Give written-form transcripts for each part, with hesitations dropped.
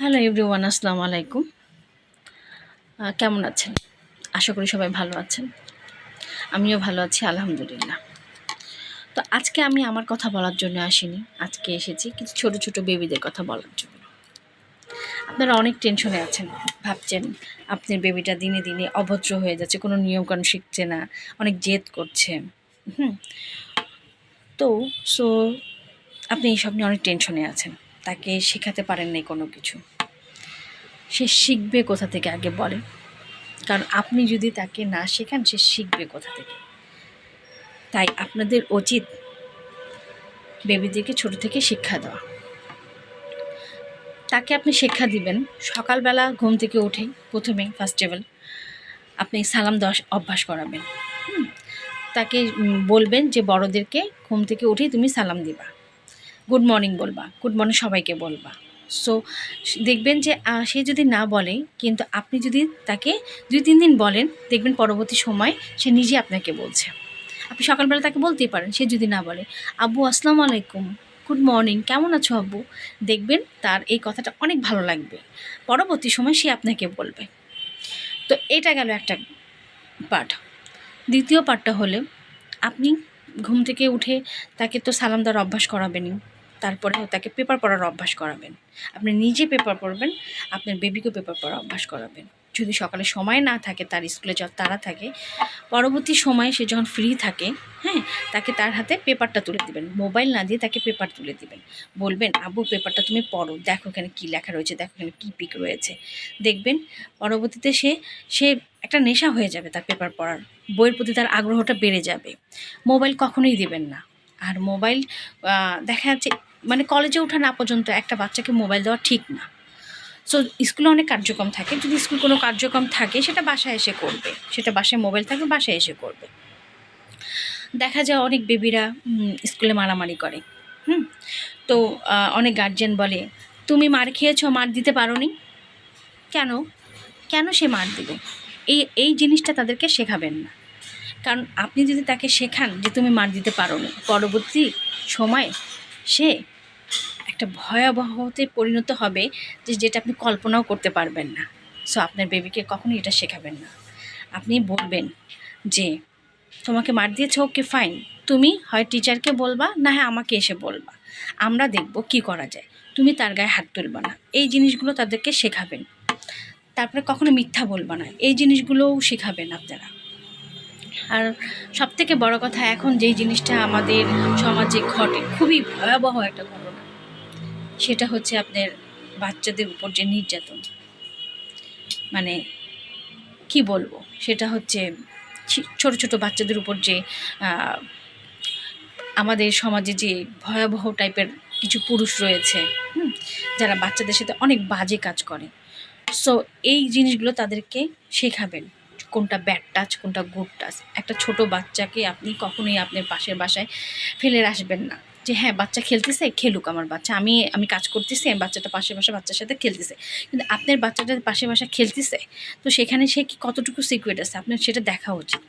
Hello everyone, আসসালামু আলাইকুম। কেমন আছেন? আশা করি সবাই ভালো আছেন। আমিও ভালো আছি, আলহামদুলিল্লাহ। তো আজকে আমি আমার কথা বলার জন্য আসিনি। আজকে এসেছি কিছু ছোট ছোট বেবিদের কথা বলার জন্য। আপনারা অনেক টেনশনে আছেন, ভাবছেন আপনার বেবিটা দিনে দিনে অভদ্র হয়ে যাচ্ছে, কোনো নিয়মকানুন শিখছে না, অনেক জেদ করছে। হুম তো সো আপনি এইসব নিয়ে অনেক টেনশনে আছেন, তাকে শেখাতে পারেন নাই কোনো কিছু। সে শিখবে কোথা থেকে আগে বলেন? কারণ আপনি যদি তাকে না শেখান, সে শিখবে কোথা থেকে? তাই আপনাদের উচিত বেবিদেরকে ছোট থেকে শিক্ষা দেওয়া। তাকে আপনি শিক্ষা দিবেন, সকালবেলা ঘুম থেকে উঠেই প্রথমে ফার্স্ট অফ অল আপনি সালাম দেওয়া অভ্যাস করাবেন। তাকে বলবেন যে বড়দেরকে ঘুম থেকে উঠেই তুমি সালাম দিবা, গুড মর্নিং বলবা, গুড মর্নিং সবাইকে বলবা। সো দেখবেন যে সে যদি না বলে, কিন্তু আপনি যদি তাকে 2-3 দিন বলেন, দেখবেন পরবর্তী সময় সে নিজে আপনাকে বলছে। আপনি সকালবেলা তাকে বলতেই পারেন, সে যদি না বলে আব্বু আসসালামু আলাইকুম, গুড মর্নিং, কেমন আছো আব্বু, দেখবেন তার এই কথাটা অনেক ভালো লাগবে। পরবর্তী সময় সে আপনাকে বলবে। তো এটা গেল একটা পার্ট। দ্বিতীয় পার্টটা হলে আপনি ঘুম থেকে উঠে তাকে তো সালাম দেওয়ার অভ্যাস করাবেনই, তারপরে তাকে পেপার পড়ার অভ্যাস করাবেন। আপনি নিজে পেপার পড়বেন, আপনার বেবিকেও পেপার পড়ার অভ্যাস করাবেন। যদি সকালে সময় না থাকে, তার স্কুলে যত তাড়া থাকে, পরবর্তী সময়ে সে যখন ফ্রি থাকে, হ্যাঁ, তাকে তার হাতে পেপারটা তুলে দিবেন, মোবাইল না দিয়ে তাকে পেপার তুলে দিবেন। বলবেন আব্বু পেপারটা তুমি পড়ো, দেখো এখানে কী লেখা রয়েছে, দেখো এখানে কী পিক রয়েছে। দেখবেন পরবর্তীতে সে সে একটা নেশা হয়ে যাবে তার পেপার পড়ার, বইয়ের প্রতি তার আগ্রহটা বেড়ে যাবে। মোবাইল কখনোই দিবেন না। আর মোবাইল দেখা যাচ্ছে মানে কলেজে ওঠা না পর্যন্ত একটা বাচ্চাকে মোবাইল দেওয়া ঠিক না। সো স্কুলে অনেক কার্যক্রম থাকে, যদি স্কুল কোনো কার্যক্রম থাকে সেটা বাসায় এসে করবে, সেটা বাসায় মোবাইল থাকবে, বাসায় এসে করবে। দেখা যায় অনেক বেবিরা স্কুলে মারামারি করে। তো অনেক গার্জিয়ান বলে তুমি মার খেয়েছো, মার দিতে পারো নি কেন? কেন সে মার দিবে? এই জিনিসটা তাদেরকে শেখাবেন না। কারণ আপনি যদি তাকে শেখান যে তুমি মার দিতে পারো না, পরবর্তী সময় সে একটা ভয়াবহতে পরিণত হবে, যেটা আপনি কল্পনাও করতে পারবেন না। সো আপনার বেবিকে কখনোই এটা শেখাবেন না। আপনি বলবেন যে তোমাকে মার দিয়েছে, ওকে ফাইন, তুমি হয় টিচারকে বলবা, না হয় আমাকে এসে বলবা, আমরা দেখব কি করা যায়, তুমি তার গায়ে হাত তুলবা না। এই জিনিসগুলো তাদেরকে শেখাবেন। তারপরে কখনো মিথ্যা বলবা না, এই জিনিসগুলোও শেখাবেন আপনারা। আর সবথেকে বড় কথা, এখন যেই জিনিসটা আমাদের সমাজে ঘটে, খুবই ভয়াবহ একটা ঘটনা, সেটা হচ্ছে আপনার বাচ্চাদের উপর যে নির্যাতন। মানে কি বলবো, সেটা হচ্ছে ছোট ছোট বাচ্চাদের উপর যে আমাদের সমাজে যে ভয়াবহ টাইপের কিছু পুরুষ রয়েছে, যারা বাচ্চাদের সাথে অনেক বাজে কাজ করে। সো এই জিনিসগুলো তাদেরকে শেখাবেন, কোনটা ব্যাড টাচ, কোনটা গুড টাচ। একটা ছোট বাচ্চাকে আপনি কখনোই আপনার পাশের বাসায় ফেলে আসবেন না, যে হ্যাঁ বাচ্চা খেলতেছে, খেলুক আমার বাচ্চা, আমি কাজ করতেছি, বাচ্চাটা পাশের বাসা বাচ্চার সাথে খেলতেছে। কিন্তু আপনার বাচ্চাটা পাশের বাসা খেলতেছে, তো সেখানে সে কি কতটুকু সিকিউর আছে আপনার সেটা দেখা উচিত।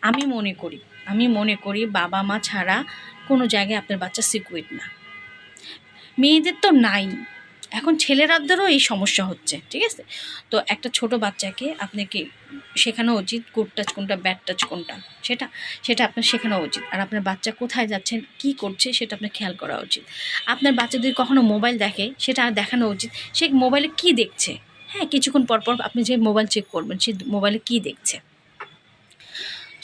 আমি মনে করি বাবা মা ছাড়া কোনো জায়গায় আপনার বাচ্চা সিকিউর না। মেয়েদের তো নাই, এখন ছেলেরাদেরও এই সমস্যা হচ্ছে, ঠিক আছে? তো একটা ছোট বাচ্চাকে আপনাকে শেখানো উচিত গুড টাচ কোনটা, ব্যাড টাচ কোনটা, সেটা সেটা আপনার শেখানো উচিত। আর আপনার বাচ্চা কোথায় যাচ্ছেন, কি করছে, সেটা আপনার খেয়াল করা উচিত। আপনার বাচ্চা যদি কখনো মোবাইল দেখে, সেটা দেখানো উচিত সে মোবাইলে কি দেখছে। হ্যাঁ, কিছুক্ষণ পর পর আপনি যে মোবাইল চেক করবেন সে মোবাইলে কি দেখছে।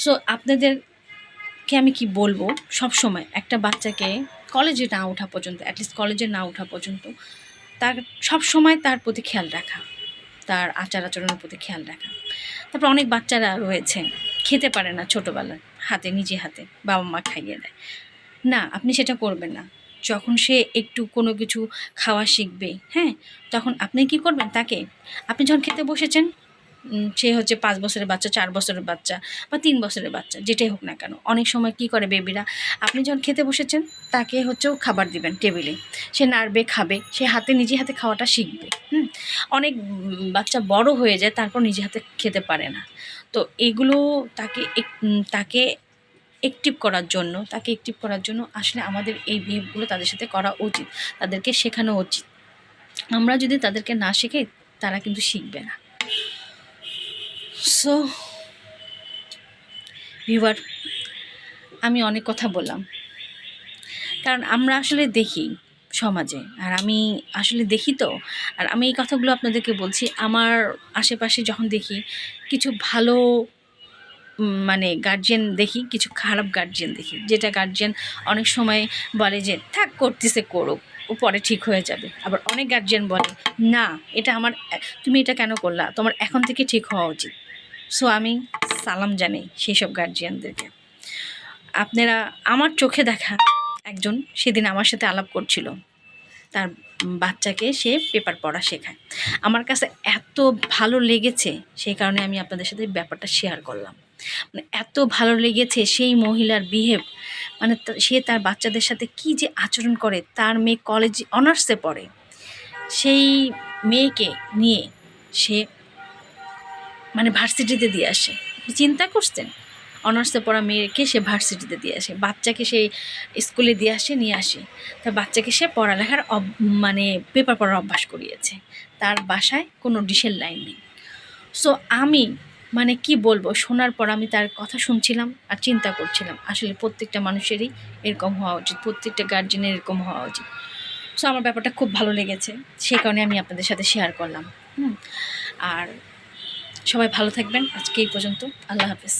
সো আপনাদেরকে আমি কি বলবো, সব সময় একটা বাচ্চাকে কলেজে না ওঠা পর্যন্ত, অ্যাটলিস্ট কলেজে না ওঠা পর্যন্ত তার সব সময় তার প্রতি খেয়াল রাখা, তার আচার আচরণের প্রতি খেয়াল রাখা। তারপর অনেক বাচ্চারা রয়েছে খেতে পারে না, ছোটোবেলায় নিজে হাতে বাবা মা খাইয়ে দেয় না, আপনি সেটা করবেন না। যখন সে একটু কোনো কিছু খাওয়া শিখবে, হ্যাঁ, তখন আপনি কি করবেন, তাকে আপনি যখন খেতে বসেছেন, সে হচ্ছে 5 বছরের বাচ্চা, 4 বছরের বাচ্চা বা 3 বছরের বাচ্চা, যেটাই হোক না কেন, অনেক সময় কি করে বেবিরা, আপনি যখন খেতে বসেছেন তাকে হচ্ছেও খাবার দিবেন টেবিলে, সে নাড়বে, খাবে, সে নিজে হাতে খাওয়াটা শিখবে। অনেক বাচ্চা বড় হয়ে যায়, তারপর নিজে হাতে খেতে পারে না। তো এগুলো তাকে অ্যাক্টিভ করার জন্য আসলে আমাদের এই বিহেভগুলো তাদের সাথে করা উচিত, তাদেরকে শেখানো উচিত। আমরা যদি তাদেরকে না শেখাই তারা কিন্তু শিখবে না। সো ভিউয়ার, আমি অনেক কথা বললাম, কারণ আমরা আসলে দেখি সমাজে, আর আমি আসলে দেখি তো, আর আমি এই কথাগুলো আপনাদেরকে বলছি আমার আশেপাশে যখন দেখি কিছু ভালো মানে গার্জিয়ান দেখি, কিছু খারাপ গার্জিয়ান দেখি, যেটা গার্জিয়ান অনেক সময় বলে যে থাক করতেছে করুক, ও পরে ঠিক হয়ে যাবে। আবার অনেক গার্জিয়ান বলে না, এটা আমার, তুমি এটা কেন করলা, তোমার এখন থেকে ঠিক হওয়া উচিত। সো আমি সালাম জানাই সেই সব গার্জিয়ানদেরকে। আপনারা, আমার চোখে দেখা একজন সেদিন আমার সাথে আলাপ করছিল, তার বাচ্চাকে সে পেপার পড়া শেখায়। আমার কাছে এত ভালো লেগেছে, সেই কারণে আমি আপনাদের সাথে ব্যাপারটা শেয়ার করলাম। মানে এত ভালো লেগেছে সেই মহিলার বিহেভ, মানে সে তার বাচ্চাদের সাথে কি যে আচরণ করে। তার মেয়ে কলেজ অনার্সে পড়ে, সেই মেয়েকে নিয়ে সে মানে ভার্সিটিতে দিয়ে আসে। চিন্তা করছেন, অনার্সে পড়া মেয়েকে সে ভার্সিটিতে দিয়ে আসে, বাচ্চাকে সে স্কুলে দিয়ে আসে, নিয়ে আসে, তার বাচ্চাকে সে পড়ালেখার মানে পেপার পড়ার অভ্যাস করিয়েছে। তার বাসায় কোনো ডিশের লাইন নেই। সো আমি মানে কি বলবো, শোনার পর আমি তার কথা শুনছিলাম আর চিন্তা করছিলাম আসলে প্রত্যেকটা মানুষেরই এরকম হওয়া উচিত, প্রত্যেকটা গার্জেনের এরকম হওয়া উচিত। সো আমার ব্যাপারটা খুব ভালো লেগেছে, সেই কারণে আমি আপনাদের সাথে শেয়ার করলাম। আর সবাই ভালো থাকবেন, আজকে এই পর্যন্ত, আল্লাহ হাফেজ।